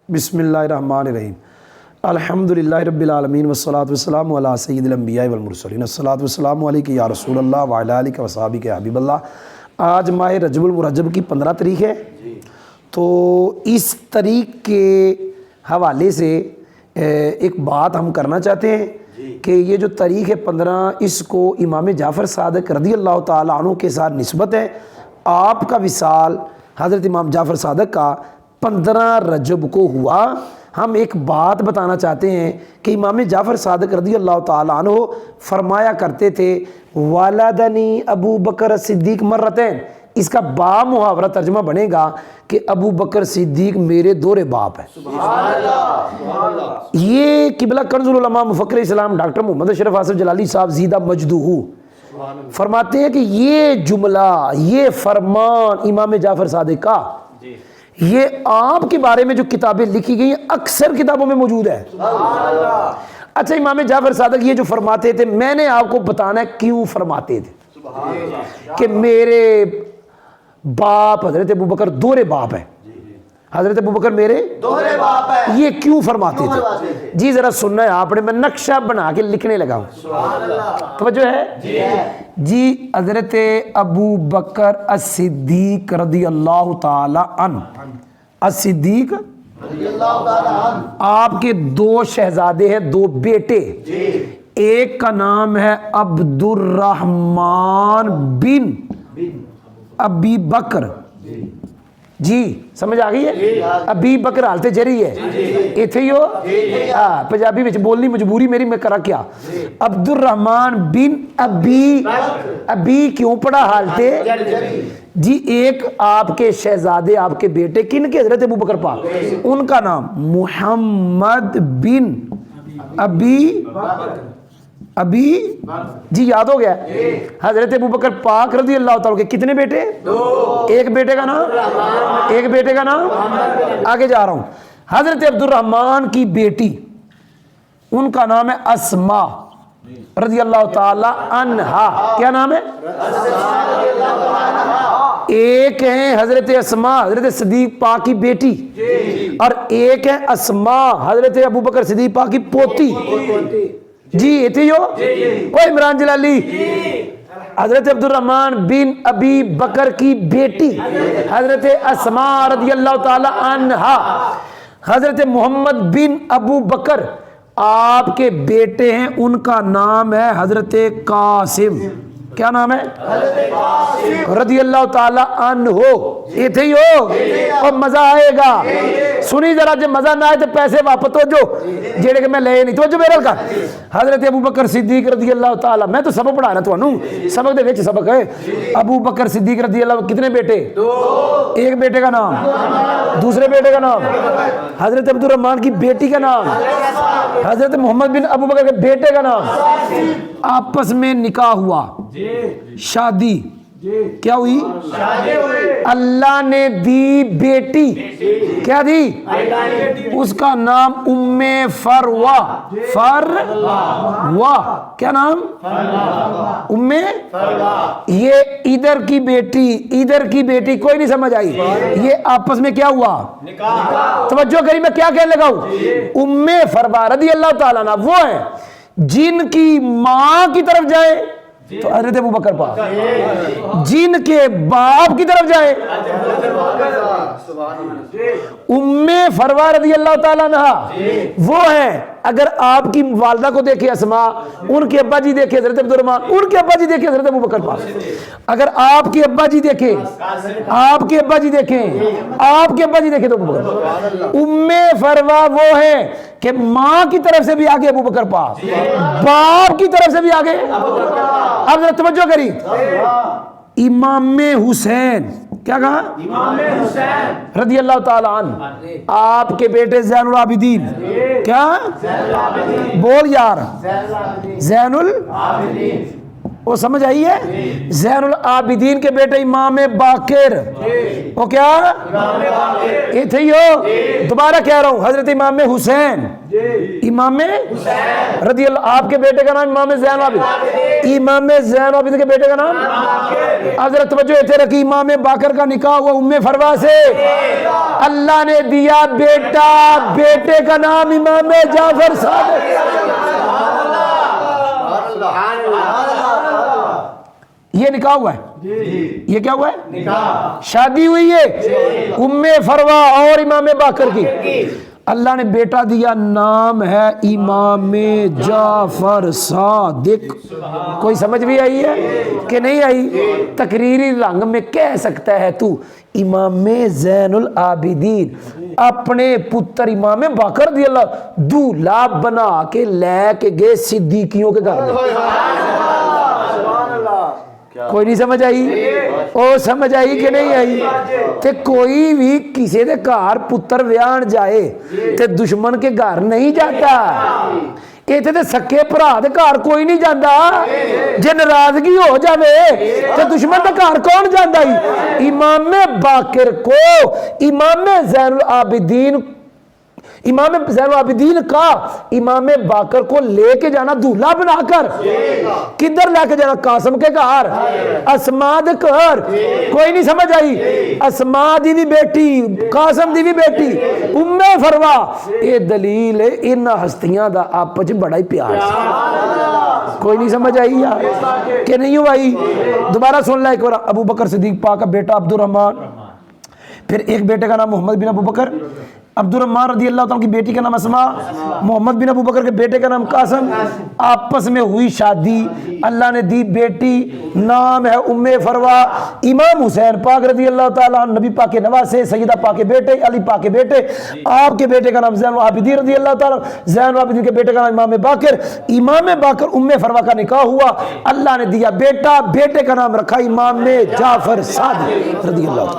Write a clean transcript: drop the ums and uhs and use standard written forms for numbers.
بسم اللہ الرحمن الرحیم الحمدللہ رب العالمین والصلاة والسلام علی سید الانبیاء والمرسلین الصلاة والسلام علیک یا رسول اللہ وعلی آلک وصحابک یا حبیب اللہ۔ آج ماہ رجب المرجب کی 15 تاریخ ہے، تو اس تاریخ کے حوالے سے ایک بات ہم کرنا چاہتے ہیں کہ یہ جو تاریخ ہے 15، اس کو امام جعفر صادق رضی اللہ تعالیٰ عنہ کے ساتھ نسبت ہے۔ آپ کا وصال حضرت امام جعفر صادق کا 15 رجب کو ہوا۔ ہم ایک بات بتانا چاہتے ہیں کہ امام جعفر صادق رضی اللہ تعالیٰ عنہ فرمایا کرتے تھے والدنی ابو بکر صدیق مرتین۔ اس کا با محاورہ ترجمہ بنے گا کہ ابو بکر صدیق میرے دورے باپ ہے۔ سبحان اللہ۔ یہ قبلہ کنز العلماء مفکر اسلام ڈاکٹر محمد اشرف آصف جلالی صاحب زیدہ مجدوہ فرماتے ہیں کہ یہ جملہ، یہ فرمان امام جعفر صادق کا، یہ آپ کے بارے میں جو کتابیں لکھی گئی ہیں اکثر کتابوں میں موجود ہے۔ اچھا، امام جعفر صادق یہ جو فرماتے تھے، میں نے آپ کو بتانا ہے کیوں فرماتے تھے کہ میرے باپ حضرت ابوبکر دورے باپ ہے، حضرت ابوبکر میرے دورے باپ ہے۔ یہ کیوں فرماتے تھے؟ جی ذرا سننا ہے آپ نے، میں نقشہ بنا کے لکھنے لگا ہوں، توجہ ہے جی۔ حضرت ابو بکر الصدیق رضی اللہ تعالی عنہ، الصدیق آپ کے 2 شہزادے ہیں، 2 بیٹے۔ ایک کا نام ہے عبد الرحمن بن ابی بکر، جی سمجھ آ گئی ہے؟ ابی بکر حالت جری ہے ایتھے ہی ہو، پنجابی وچ بولنی مجبوری میری، میں کرا کیا؟ عبد الرحمن بن ابی کیوں پڑھا حالت جی؟ ایک آپ کے شہزادے، آپ کے بیٹے، کن کے؟ حضرت ابو بکر پاک، ان کا نام محمد بن ابی جی یاد ہو گیا۔ حضرت ابو بکر پاک رضی اللہ تعالیٰ کے کتنے بیٹے؟ 2۔ ایک بیٹے کا نام آگے جا رہا ہوں، حضرت عبد الرحمن کی بیٹی، ان کا نام ہے اسما رضی اللہ تعالی عنہا۔ کیا نام ہے؟ ایک ہے حضرت اسما حضرت صدیق پاک کی بیٹی، اور ایک ہے اسما حضرت ابو بکر صدیق پاک کی پوتی۔ جی ایتھی ہو؟ او عمران جلالی، حضرت عبد الرحمن بن ابی بکر کی بیٹی حضرت اسما رضی اللہ تعالی عنہا، حضرت محمد بن ابو بکر آپ کے بیٹے ہیں، ان کا نام ہے حضرت قاسم۔ کیا نام ہے؟ رضی اللہ تعالی عنہ۔ ایتھے ہی ہو؟ اور مزہ آئے گا، سنی ذرا، جب مزہ نہ آئے تو پیسے واپس تو جو جیڑے کہ میں لے نہیں تو جو میرا کا۔ حضرت ابو بکر صدیق رضی اللہ تعالی، میں تو سبق پڑھا رہا تھانوں، سبق دے وچ سبق ہے۔ ابو بکر صدیق رضی اللہ، کتنے بیٹے؟ 2۔ ایک بیٹے کا نام، دوسرے بیٹے کا نام حضرت عبد الرحمن کی بیٹی کا نام حضرت محمد بن ابو بکر کے بیٹے کا نام۔ آپس میں نکاح ہوا، شادی کیا ہوئی؟ اللہ نے دی بیٹی، کیا دی؟ اس کا نام ام فروا۔ کیا نام؟ ام۔ یہ ادھر کی بیٹی کوئی نہیں سمجھ آئی؟ یہ آپس میں کیا ہوا؟ توجہ کری، میں کیا کہنے لگا ہوں؟ ام فروا رضی اللہ تعالیٰ عنہ وہ ہے جن کی ماں کی طرف جائے تو حضرت ابو بکر پاک، جن کے باپ کی طرف جائے ام فروا رضی اللہ تعالیٰ عنہ وہ ہیں۔ اگر آپ کی والدہ کو دیکھے اسما، ان کے ابا جی دیکھے حضرت عبد الرحمن، ان کے ابا جی دیکھے حضرت ابو بکر پاک۔ اگر آپ کے ابا جی دیکھے تو آپ کے ابا جی دیکھے تو ابو بکر۔ ام فروا وہ ہیں کہ ماں کی طرف سے بھی آگے ابو بکر پاک، باپ کی طرف سے بھی آگے۔ اب ذرا توجہ کری، امام حسین، کیا کہا؟ امام حسین رضی اللہ تعالی عنہ، آپ کے بیٹے زین العابدین، کیا بول یار؟ زین العابدین، وہ سمجھ آئی ہے؟ زین العابدین کے بیٹے امام باقر، وہ کیا یہ تھی ہو، دوبارہ کہہ رہا ہوں، حضرت امام حسین، امام رضی اللہ، آپ کے بیٹے کا نام امام زین العابدین، امام زین العابدین کے بیٹے کا نام، حضرت توجہ اتنے رکھی، امام باقر کا نکاح ہوا ام فروا سے، اللہ نے دیا بیٹا، بیٹے کا نام امام جعفر صادق، یہ نکاح ہوا ہے، یہ کیا ہوا ہے؟ شادی ہوئی ہے ام فروا اور امام باقر کی، اللہ نے بیٹا دیا، نام ہے امام جعفر صادق۔ کوئی سمجھ بھی آئی ہے کہ نہیں آئی؟ تقریری رنگ میں کہہ سکتا ہے تو امام زین العابدین اپنے پتر امام باقر رضی اللہ دولہا بنا کے لے کے گئے صدیقیوں کے گھر میں۔ کوئی نہیں سمجھ آئی؟ او سمجھ آئی کہ نہیں آئی؟ تے کوئی بھی کسی دے گھر پتر ویان جائے تے دشمن کے گھر نہیں جاتا، ایتھے تے سکے بھرا دے گھر کوئی نہیں جاندا، جے ناراضگی ہو جاوے تے دشمن دے گھر کون جاندا ہی؟ امام باقر کو امام زین العابدین، امام زین العابدین کا امام باقر کو لے کے جانا دولہا بنا کر، کدھر لے کے جانا؟ قاسم کے گھر، اسماء دے گھر۔ کوئی نہیں سمجھ آئی؟ اسماء دی بھی بیٹی، قاسم دی بھی بیٹی، ام فروا، یہ دلیل ہے ان ہستیاں دا آپس بڑا ہی پیار سی۔ کوئی نہیں سمجھ آئی یار کہ نہیں ہوئی؟ دوبارہ سن لے ایک بار، ابو بکر صدیق پاک کا بیٹا عبد الرحمن، پھر ایک بیٹے کا نام محمد بن ابو بکر، عبد الرحمن رضی اللہ تعالیٰ کی بیٹی کا نام اسماء، محمد بن ابو بکر کے بیٹے کا نام قاسم، آپس میں ہوئی شادی، اللہ نے دی بیٹی، نام ہے ام فروا، امام حسین پاک رضی اللہ تعالیٰ نبی پاک کے نواسے، سیدہ پاک کے بیٹے، علی پاک کے بیٹے، آپ کے بیٹے کا نام زین العابدین رضی اللہ تعالیٰ، زین العابدین کے بیٹے کا نام امام باقر، امام باقر ام فروا کا نکاح ہوا، اللہ نے دیا بیٹا، بیٹے کا نام رکھا امام جعفر صادق رضی اللہ تعالیٰ۔